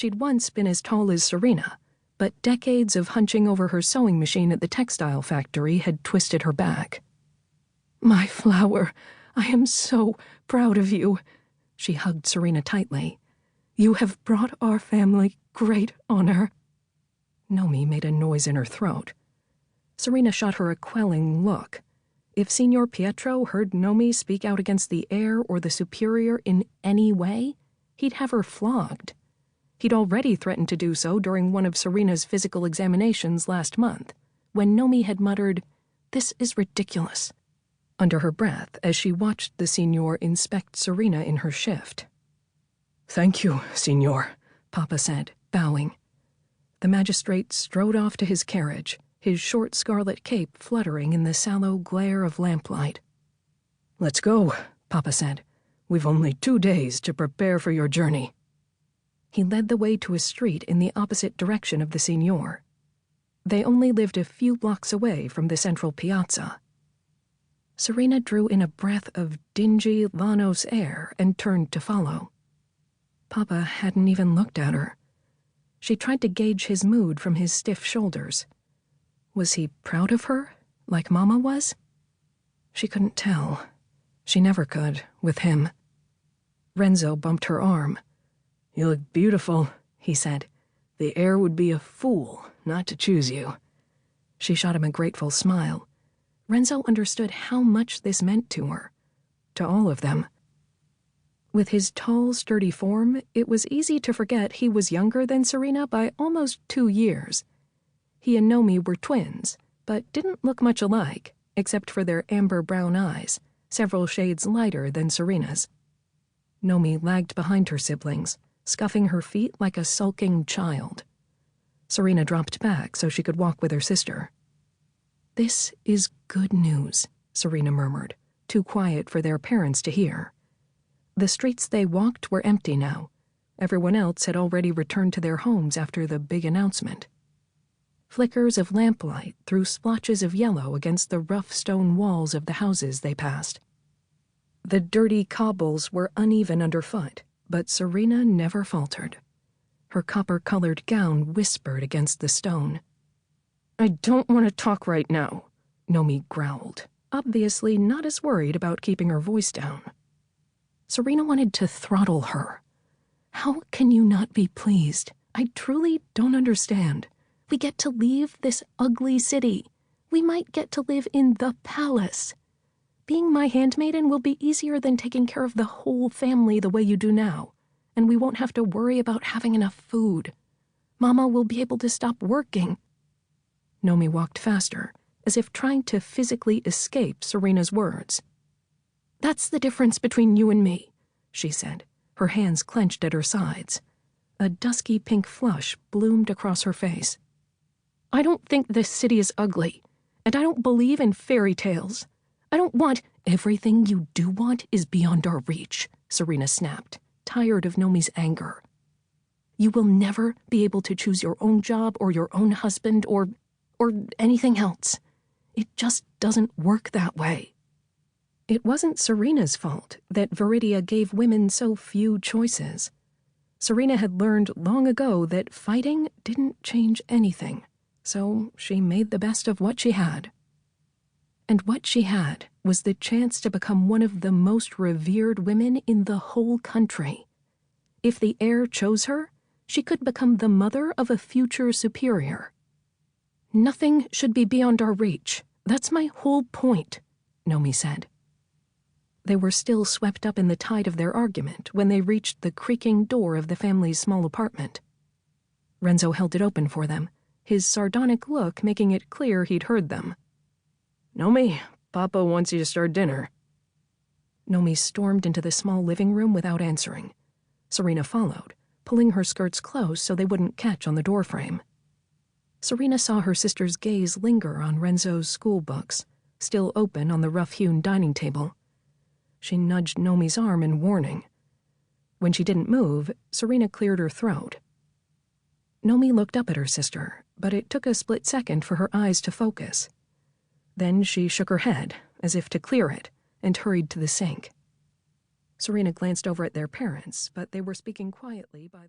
She'd once been as tall as Serina, but decades of hunching over her sewing machine at the textile factory had twisted her back. "My flower, I am so proud of you." She hugged Serina tightly. "You have brought our family great honor." Nomi made a noise in her throat. Serina shot her a quelling look. If Signor Pietro heard Nomi speak out against the heir or the superior in any way, he'd have her flogged. He'd already threatened to do so during one of Serina's physical examinations last month, when Nomi had muttered, "This is ridiculous," under her breath as she watched the Signor inspect Serina in her shift. "Thank you, Signor," Papa said, bowing. The magistrate strode off to his carriage, his short scarlet cape fluttering in the sallow glare of lamplight. "Let's go," Papa said. "We've only 2 days to prepare for your journey." He led the way to a street in the opposite direction of the Signor. They only lived a few blocks away from the central piazza. Serina drew in a breath of dingy Llanos air and turned to follow. Papa hadn't even looked at her. She tried to gauge his mood from his stiff shoulders. Was he proud of her, like Mama was? She couldn't tell. She never could, with him. Renzo bumped her arm. "You look beautiful," he said. "The heir would be a fool not to choose you." She shot him a grateful smile. Renzo understood how much this meant to her. To all of them. With his tall, sturdy form, it was easy to forget he was younger than Serina by almost 2 years. He and Nomi were twins, but didn't look much alike, except for their amber-brown eyes, several shades lighter than Serina's. Nomi lagged behind her siblings, scuffing her feet like a sulking child. Serina dropped back so she could walk with her sister. "This is good news," Serina murmured, too quiet for their parents to hear. The streets they walked were empty now. Everyone else had already returned to their homes after the big announcement. Flickers of lamplight threw splotches of yellow against the rough stone walls of the houses they passed. The dirty cobbles were uneven underfoot, but Serina never faltered. Her copper-colored gown whispered against the stone. "I don't want to talk right now," Nomi growled, obviously not as worried about keeping her voice down. Serina wanted to throttle her. "How can you not be pleased? I truly don't understand. We get to leave this ugly city. We might get to live in the palace. Being my handmaiden will be easier than taking care of the whole family the way you do now, and we won't have to worry about having enough food. Mama will be able to stop working." Nomi walked faster, as if trying to physically escape Serina's words. "That's the difference between you and me," she said, her hands clenched at her sides. A dusky pink flush bloomed across her face. "I don't think this city is ugly, and I don't believe in fairy tales. I don't want—" "Everything you do want is beyond our reach," Serina snapped, tired of Nomi's anger. "You will never be able to choose your own job or your own husband or anything else. It just doesn't work that way." It wasn't Serina's fault that Viridia gave women so few choices. Serina had learned long ago that fighting didn't change anything, so she made the best of what she had. And what she had was the chance to become one of the most revered women in the whole country. If the heir chose her, she could become the mother of a future superior. "Nothing should be beyond our reach. That's my whole point," Nomi said. They were still swept up in the tide of their argument when they reached the creaking door of the family's small apartment. Renzo held it open for them, his sardonic look making it clear he'd heard them. "Nomi, Papa wants you to start dinner." Nomi stormed into the small living room without answering. Serina followed, pulling her skirts close so they wouldn't catch on the doorframe. Serina saw her sister's gaze linger on Renzo's school books, still open on the rough-hewn dining table. She nudged Nomi's arm in warning. When she didn't move, Serina cleared her throat. Nomi looked up at her sister, but it took a split second for her eyes to focus. Then she shook her head, as if to clear it, and hurried to the sink. Serina glanced over at their parents, but they were speaking quietly by the